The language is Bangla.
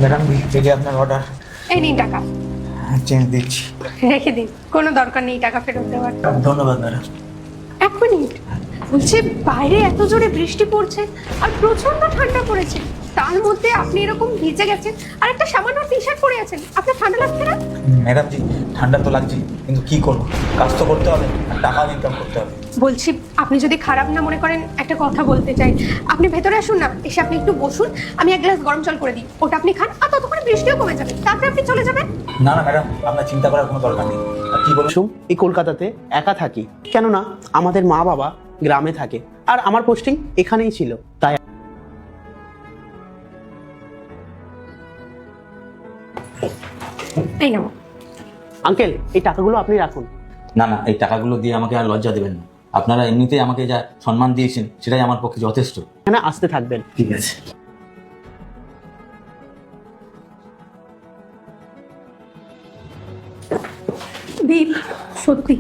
ম্যাডাম এই যে আপনার অর্ডার। এই নিন টাকা, চেঞ্জ দিচ্ছি। রেখে দিন, কোনো দরকার নেই টাকা ফেরত দেওয়ার। ধন্যবাদ ম্যাডাম। এক মিনিট, বলছি বাইরে এত জোরে বৃষ্টি পড়ছে আর প্রচন্ড ঠান্ডা পড়েছে, তার মধ্যে আপনি এরকম ভিজে গেছেন আর একটা সামান্য টি শার্ট পরে আছেন, আপনার ঠান্ডা লাগছে না? ম্যাডাম জি, ঠান্ডা তো লাগছে, কিন্তু কি করবো, কাজ তো করতে হবে আর টাকাও ইনকাম করতে হবে। বলছি আপনি যদি খারাপ না মনে করেন একটা কথা বলতে চাই, আপনি ভেতরে আসুন না, এসে আপনি একটু বসুন, আমি এক গ্লাস গরম জল করে দিই, ওটা আপনি খান আর ততক্ষণে বৃষ্টিও কমে যাবে, তারপরে আপনি চলে যাবেন। না না ম্যাডাম, আপনার চিন্তা করার কোনো দরকার নেই। আর কি বলুন? এই কলকাতাতে একা থাকি, কেননা আমাদের মা বাবা গ্রামে থাকে আর আমার পোস্টিং এখানেই ছিল, তাই এই নাও। আঙ্কেল এই টাকাগুলো আপনি রাখুন। না না, এই টাকাগুলো দিয়ে আমাকে আর লজ্জা দেবেন না। আপনারা এমনিতেই আমাকে যা সম্মান দিয়েছেন সেটাই আমার পক্ষে যথেষ্ট। এখানে আসতে থাকবেন। ঠিক আছে। দীপ, সত্যি